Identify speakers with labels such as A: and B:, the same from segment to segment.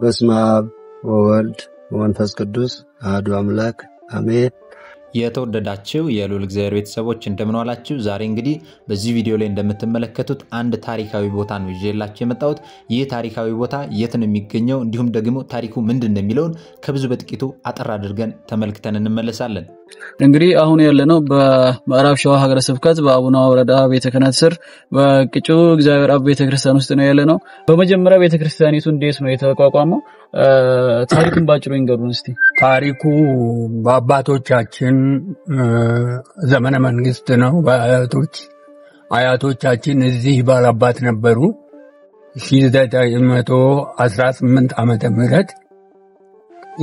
A: በስመ አብ ወወልድ ወመንፈስ ቅዱስ አሐዱ አምላክ አሜን።
B: የተወደዳችሁ የልዑል እግዚአብሔር ቤተሰቦች እንደምን ዋላችሁ? ዛሬ እንግዲህ በዚህ ቪዲዮ ላይ እንደምትመለከቱት አንድ ታሪካዊ ቦታ ነው ይዤላችሁ የመጣሁት። ይህ ታሪካዊ ቦታ የት ነው የሚገኘው እንዲሁም ደግሞ ታሪኩ ምንድነው የሚለውን ከብዙ በጥቂቱ አጠር አድርገን ተመልክተን እንመለሳለን።
C: እንግዲህ አሁን ያለነው በምዕራብ ሸዋ ሀገረ ስብከት በአቡነ ወረዳ ቤተ ክህነት ስር በቅጩ እግዚአብሔር አብ ቤተ ክርስቲያን ውስጥ ነው ያለነው። በመጀመሪያ ቤተ ክርስቲያኒቱ እንዴት ነው የተቋቋመው? ታሪኩን ባጭሩ ይንገሩን እስቲ።
D: ታሪኩ በአባቶቻችን ዘመነ መንግስት ነው። አያቶቻችን እዚህ ባላባት ነበሩ። 1918 ዓመተ ምህረት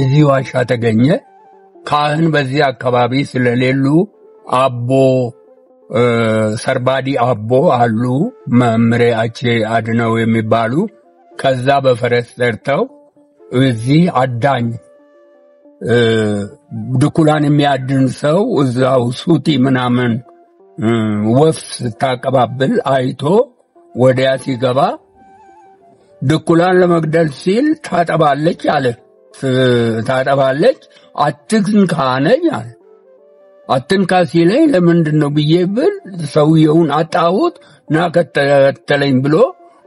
D: እዚህ ዋሻ ተገኘ። ካህን በዚህ አካባቢ ስለሌሉ አቦ ሰርባዲ አቦ አሉ መምሬ አቼ አድነው የሚባሉ ከዛ በፈረስ ጠርተው እዚህ አዳኝ ድኩላን የሚያድን ሰው እዛው ሱቲ ምናምን ወፍ ስታቀባብል አይቶ ወዲያ ሲገባ ድኩላን ለመግደል ሲል ታጠባለች አለ። ታጠባለች አትንካ ነኝ አለ። አትንካ ሲለኝ ለምንድነው ብዬ ብል ሰውየውን አጣሁት ና ከተለኝ ብሎ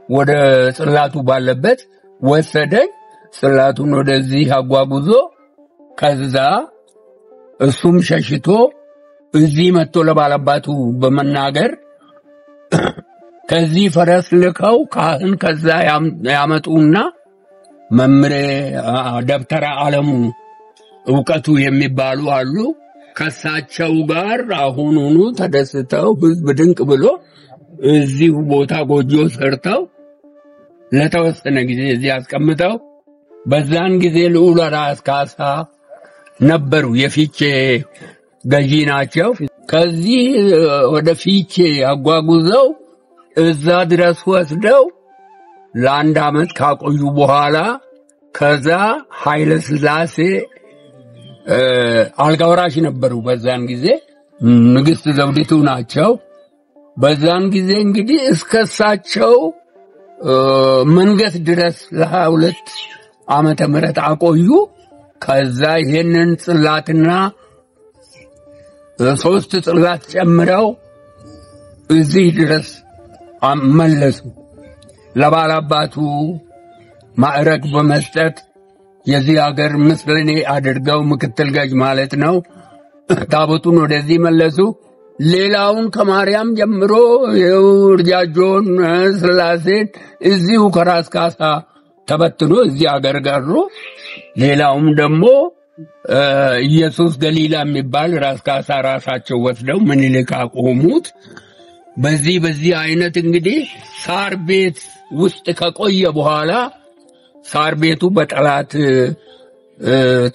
D: ወደ ጽላቱ ባለበት ወሰደኝ። ጽላቱን ወደዚህ አጓጉዞ ከዛ እሱም ሸሽቶ እዚህ መጥቶ ለባለባቱ በመናገር ከዚህ ፈረስ ልከው ካህን ከዛ ያመጡና መምሬ ደብተራ ዓለሙ ዕውቀቱ የሚባሉ አሉ። ከሳቸው ጋር አሁኑኑ ተደስተው ህዝብ ድንቅ ብሎ እዚህ ቦታ ጎጆ ሰርተው ለተወሰነ ጊዜ እዚህ አስቀምጠው በዛን ጊዜ ልዑል ራስ ካሳ ነበሩ። የፊቼ ገዢ ናቸው። ከዚህ ወደ ፊቼ አጓጉዘው እዛ ድረስ ወስደው ለአንድ ዓመት ካቆዩ በኋላ ከዛ ኃይለ ሥላሴ አልጋወራሽ ነበሩ። በዛን ጊዜ ንግስት ዘውዲቱ ናቸው። በዛን ጊዜ እንግዲህ እስከሳቸው መንገስ ድረስ ለ22 ዓመተ ምህረት አቆዩ። ከዛ ይሄንን ጽላትና 3 ጽላት ጨምረው እዚህ ድረስ መለሱ። ለባላባቱ ማዕረግ በመስጠት የዚህ ሀገር ምስለኔ አድርገው ምክትል ገዥ ማለት ነው ታቦቱን ወደዚህ መለሱ። ሌላውን ከማርያም ጀምሮ የውርጃጆን ስላሴን እዚሁ ከራስ ካሳ ተበትኖ እዚህ ሀገር ጋሩ። ሌላውም ደግሞ ኢየሱስ ገሊላ የሚባል ራስ ካሳ ራሳቸው ወስደው ምኒልክ አቆሙት። በዚህ አይነት እንግዲህ ሳር ቤት ውስጥ ከቆየ በኋላ ሳር ቤቱ በጠላት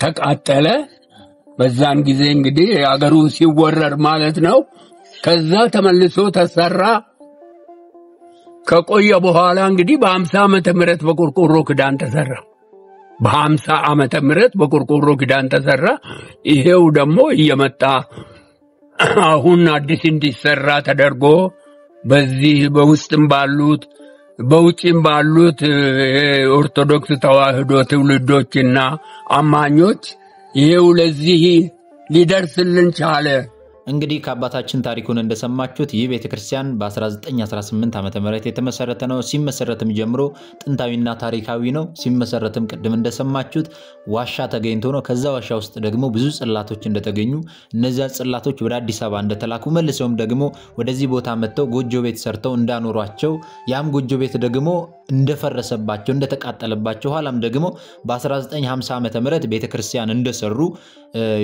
D: ተቃጠለ። በዛን ጊዜ እንግዲህ አገሩ ሲወረር ማለት ነው። ከዛ ተመልሶ ተሰራ። ከቆየ በኋላ እንግዲህ በ50 ዓመተ ምህረት በቆርቆሮ ክዳን ተሰራ። በ50 ዓመተ ምህረት በቆርቆሮ ክዳን ተሰራ። ይሄው ደግሞ እየመጣ አሁን አዲስ እንዲሰራ ተደርጎ በዚህ በውስጥም ባሉት በውጭም ባሉት ኦርቶዶክስ ተዋህዶ ትውልዶችና አማኞች ይሄው ለዚህ ሊደርስልን ቻለ።
B: እንግዲህ ከአባታችን ታሪኩን እንደሰማችሁት ይህ ቤተክርስቲያን በ1918 ዓመተ ምህረት የተመሰረተ ነው። ሲመሰረትም ጀምሮ ጥንታዊና ታሪካዊ ነው። ሲመሰረትም ቅድም እንደሰማችሁት ዋሻ ተገኝቶ ነው። ከዛ ዋሻ ውስጥ ደግሞ ብዙ ጽላቶች እንደተገኙ እነዚያ ጽላቶች ወደ አዲስ አበባ እንደተላኩ መልሰውም ደግሞ ወደዚህ ቦታ መጥተው ጎጆ ቤት ሰርተው እንዳኖሯቸው ያም ጎጆ ቤት ደግሞ እንደፈረሰባቸው እንደተቃጠለባቸው ኋላም ደግሞ በ1950 ዓመተ ምህረት ቤተክርስቲያን እንደሰሩ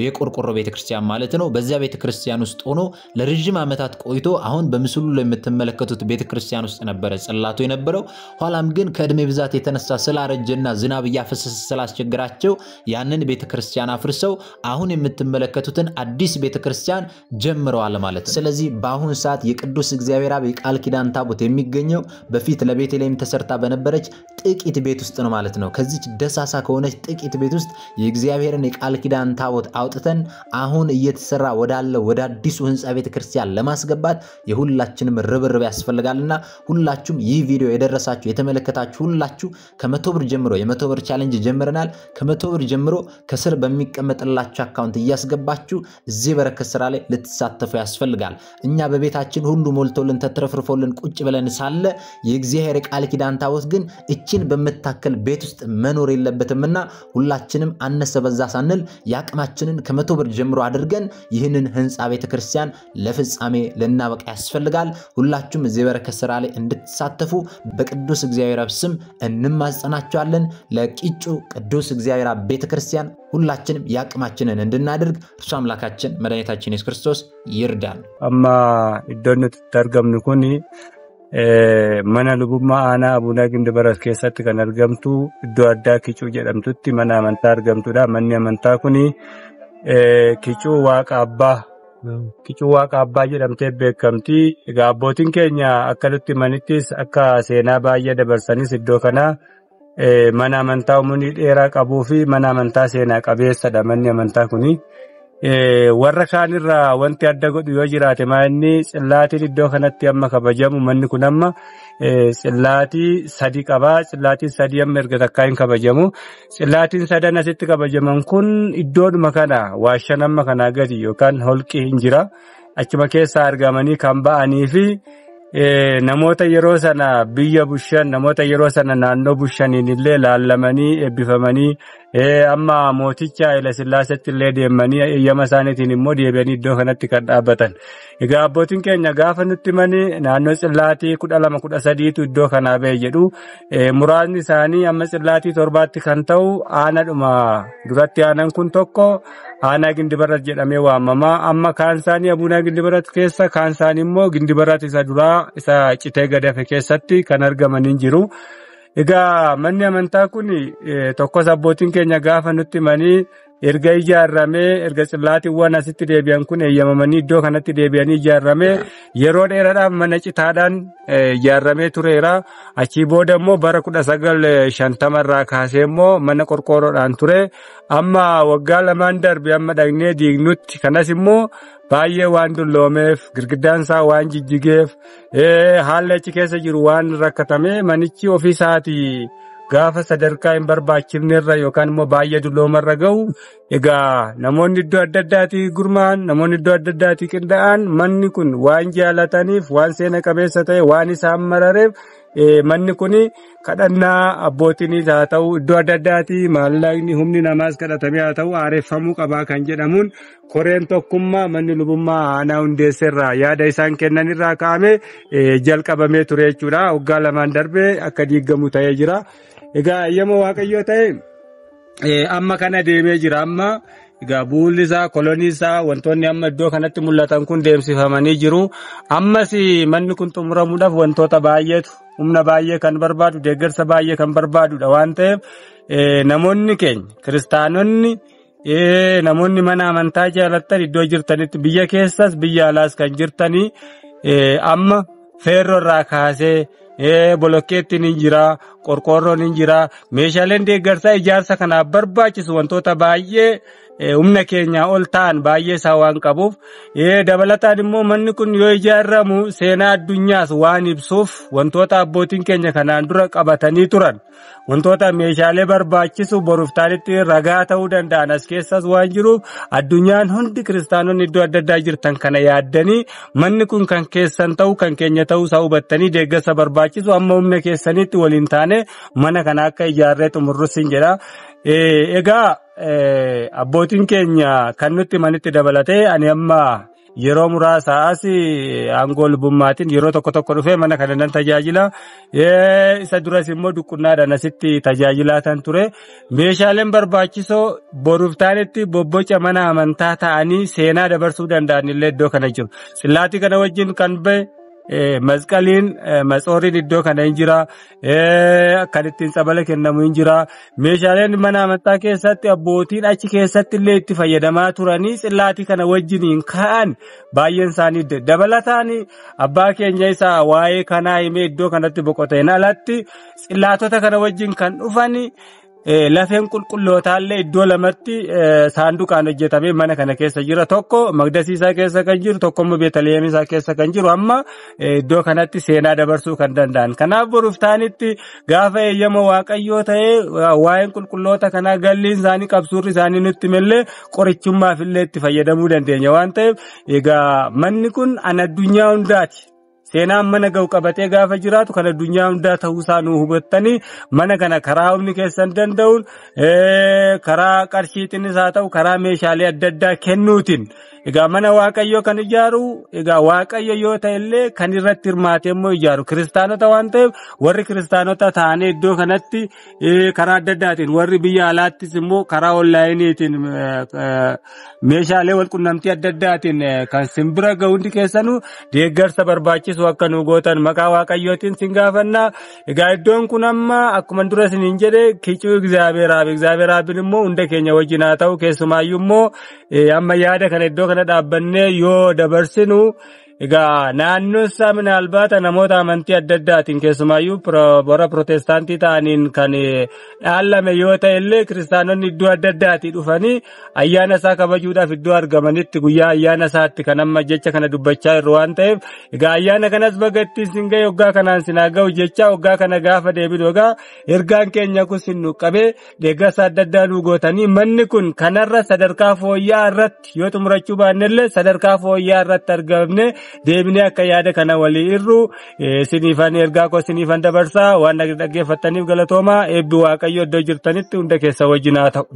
B: የቆርቆሮ ቤተክርስቲያን ማለት ነው። በዚያ ቤተክርስቲያን ውስጥ ሆኖ ለረጅም ዓመታት ቆይቶ አሁን በምስሉ ላይ የምትመለከቱት ቤተክርስቲያን ውስጥ ነበረ ጽላቱ የነበረው። ኋላም ግን ከእድሜ ብዛት የተነሳ ስላረጀና ዝናብ ያፈሰሰ ስላስቸግራቸው ያንን ቤተክርስቲያን አፍርሰው አሁን የምትመለከቱትን አዲስ ቤተክርስቲያን ጀምረዋል ማለት ነው። ስለዚህ በአሁን ሰዓት የቅዱስ እግዚአብሔር አብ የቃል ኪዳን ታቦት የሚገኘው በፊት ለቤተልሔም ተሰርታ በነበረች ጥቂት ቤት ውስጥ ነው ማለት ነው። ከዚች ደሳሳ ከሆነች ጥቂት ቤት ውስጥ የእግዚአብሔርን የቃል ኪዳን ታቦት አውጥተን አሁን እየተሰራ ወዳለው ወደ አዲሱ ህንጻ ቤተክርስቲያን ለማስገባት የሁላችንም ርብርብ ያስፈልጋልና ሁላችሁም ይህ ቪዲዮ የደረሳችሁ የተመለከታችሁ ሁላችሁ ከ100 ብር ጀምሮ የ100 ብር ቻሌንጅ ጀምረናል። ከ100 ብር ጀምሮ ከስር በሚቀመጥላችሁ አካውንት እያስገባችሁ እዚህ በረከት ስራ ላይ ልትሳተፉ ያስፈልጋል። እኛ በቤታችን ሁሉ ሞልቶልን ተትረፍርፎልን ቁጭ ብለን ሳለ የእግዚአብሔር ቃል ኪዳን ታቦት ግን እቺን በመታከል ቤት ውስጥ መኖር የለበትምና ሁላችንም አነሰ በዛ ሳንል ያቅማችንን ከ100 ብር ጀምሮ አድርገን ይህንን ህንጻ ቤተክርስቲያን ለፍጻሜ ልናበቃ ያስፈልጋል። ሁላችሁም እዚህ በረከት ስራ ላይ እንድትሳተፉ በቅዱስ እግዚአብሔር አብ ስም እንማጸናችኋለን። ለቂጩ ቅዱስ እግዚአብሔር አብ ቤተክርስቲያን ሁላችንም ያቅማችንን እንድናደርግ እርሱ አምላካችን መድኃኒታችን ኢየሱስ ክርስቶስ ይርዳን።
D: አማ ኢዶነት ተርገምንኩኒ mana lubummaa aanaa Abunaa Gindibarat keessatti kan argamtu iddoo addaa Kicuu jedhamtutti mana amantaa argamtudha. Manni amantaa kuni Kicuu Waaqa Abbaa jedhamtee beekamti. Egaa abbootiin keenya akka nutti manittis akka seenaa baay'ee dabarsanis iddoo kana mana amantaa umurii dheeraa qabuu fi mana amantaa seenaa qabeessadha manni amantaa kuni. warra kaanirraa wanti adda godhu yoo jiraate maanni Tsillaatiin iddoo kanatti amma kabajamu manni kun amma Tsillaatii 3 qaba. Tsillaatiin 3 amma erga takkaa hin kabajamu. Tsillaatiin 3 asitti kabajaman kun iddoodhuma kana waashan amma kana gadi yookaan holqi hin jira. Achuma keessa argamanii kan ba'anii fi namoota yeroo sana biyya bushan namoota yeroo sana naannoo bushaniin illee laallamanii eebbifamanii amma mooticha Haile Sillaaseetti illee deemanii eeyyama isaaniitiin immoo deebi'anii iddoo kanatti kan dhaabbatan. Egaa abbootiin keenya gaafa nutti mani naannoo Tsillaatii 12-13tu iddoo kanaa ba'e jedhu muraasni isaanii amma Tsillaatii 7tti kan ta'u aanadhuma duratti aanan kun tokko aanaa Gindibarat jedhamee waamama. Amma kaan isaanii Abunaa Gindibarat keessa kaan isaanii immoo Gindibarat isa duraa isa citee gadafe keessatti kan argamanii jiru. Egaa manni amantaa kun tokkos abbootiin keenya gaafa nutti manii erga ijaarramee erga Tsillaatiiwwan asitti deebi'an kun eeyyamamanii iddoo kanatti deebi'anii ijaarramee yeroo dheeraadhaaf mana citaadhaan ijaarramee tureera. Achii booda immoo bara 1950 irraa kaasee immoo mana qorqoorroodhaan ture. Amma waggaa 2 darbe amma dhagnee diignutti kanas immoo baay'ee waan dulloomeef girgiddaan isaa waan jijjigeef haalli achi keessa jiru waan rakkatame manichi ofii isaatii gaafa sadarkaa hin barbaachifnerra yookaan immoo baay'ee dulloomarra ga'u. Egaa namoonni iddoo adda addaatii gurmaan namoonni iddoo adda addaatii qindaa'an manni kun waan jaalataniif waan seena qabeessa ta'e waan isaan marareef manni kun kadhannaa abbootiinis haa ta'u iddoo adda addaatii maallaqni humni namaas kadhatamee haa ta'u aareeffamuu qabaa kan jedhamuun koreen tokkummaa manni lubummaa aanaa hundeesserraa yaada isaan kennanirraa ka'ame jalqabamee ture jechuudha. Waggaa 2 darbee akka diigamu ta'ee jira. Egaa eeyyama Waaqayyoo ta'e amma kana deemee jira. Amma egaa buulli isaa kolonii isaa wantoonni amma iddoo kanatti mul'atan kun deemsifamanii jiru. Ammas manni kun xumuramuudhaaf wantoota baay'eetu humna baay'ee kan barbaadu deeggarsa baay'ee kan barbaadudha waan ta'eef namoonni keenya kiristaanonni namoonni mana amantaa jaalattan iddoo jirtanitti biyya keessas biyya alaas kan jirtanii amma feerroo irraa kaasee bolokkeetti ni jira qorqoorroon ni jira meeshaaleen deeggarsaa ijaarsa kanaaf barbaachisu wantoota baay'ee humna keenya ol ta'an baay'ee isaa waan qabuuf dabalataan immoo manni kun yoo ijaaramu seenaa addunyaas waan ibsuuf wantoota abbootiin keenya kanaan dura qabatanii turan wantoota meeshaalee barbaachisu boruuftaanitti ragaa ta'uu danda'an as keessas waan jiruuf addunyaan hundi kiristaanonni iddoo adda addaa jirtan kana yaaddanii manni kun kan keessan ta'u kan keenya ta'uu isaa hubattanii deeggarsa barbaachisu amma humna keessanitti waliin taane mana kana akka ijaarree xumurrusin jedha. Egaa abbootiin keenya kan nutti manitti dabalatee ani amma yeroo muraasa as aangoo lubummaatiin yeroo tokko dhufee mana kana nan tajaajila. Isa duras immoo duqqunnaadhaan asitti tajaajilaa ture. Meeshaaleen barbaachisoo boruuftaanitti bobboca mana amantaa ta'anii seenaa dabarsuu danda'an illee iddoo kana jiru. Tsillaatii kana wajjin kan ba'e masqaliin matsooriin iddoo kana hin jira kan ittiin sabala kennamu hin jira meeshaaleen mana amantaa keessatti abbootiin achi keessatti illee itti fayyadamaa turanii xillaatii kana wajjiniin ka'an baay'een isaanii dabalataan abbaa keenya isaa waa'ee kanaa himee iddoo kanatti boqoteen alatti xillaatota kana wajjin kan dhufani lafeen qulqullootallee iddoo lamatti saanduqaan hojjetame mana kana keessa jira tokko Maqdasiisaa keessa kan jiru tokko immoo Beetleheemisaa keessa kan jiru amma iddoo kanatti seenaa dabarsuu kan danda'an kanaaf boruuf taanitti gaafa eeyyama waaqayyoo ta'ee waa'een qulqulloota kanaa galliin isaanii qabsuurri isaanii nutti millee qorichummaaf illee itti fayyadamuu dandeenya waan ta'eef egaa manni kun an addunyaa hundaati. Seenaan mana ga'u qabatee gaafa jiraatu kan addunyaa hundaa ta'uusaa nu hubattanii mana kana karaa humni keessan danda'uun karaa qarshiitiinis haa ta'u karaa meeshaalee adda addaa kennuutiin egaa mana waaqayyoo kan ijaaru egaa waaqayyo yoo ta'e illee kan irratti hirmaate immoo ijaaru kiristaanota waan ta'eef warri kiristaanota ta'anii iddoo kanatti karaa adda addaatiin warri biyya alaattis immoo karaa onlaayiniitiin meeshaalee walqunnamtii adda addaatiin kan simbira ga'u hundi keessanuu deeggarsa barbaachisu akka nu gootan maqaa waaqayyootiin sin gaafannaa egaa iddoon kun amma akkuma dura isiniin jedhe kicuu Egzaabeeraaf immoo hunda keenya wajjin haa ta'u keessumaayyuu immoo amma yaada kana iddoo kana dhaabbannee yoo dabarsinu egaa naannoo isaa minaalbaata namoota amantii adda addaatiin keessumaayyuu warra Protestaantii ta'aniin kan dhaalame yoo ta'e illee kiristaanonni iddoo adda addaatii dhufanii ayyaana isaa kabajuudhaaf iddoo argamanitti guyyaa ayyaana isaatti kan amma jecha kana dubbachaa jirru waan ta'eef egaa ayyaana kanas bagattiin sin ga'e waggaa kanaan sin haa ga'u jecha waggaa kana gaafa deebinu egaa ergaan keenya kun sin nu qabee deeggarsa adda addaa nu gootanii manni kun kanarra sadarkaa fooyya'aa irratti yoo xumurachuu baanne illee sadarkaa fooyya'aa irratti argamne deebinee akka yaada kana walii irru siniifan ergaa koo siniifan dabarsaa waan dhaggeeffattaniif galatoomaa eebbi waaqayyo iddoo jirtanitti hunda keessa wajjin haa ta'u.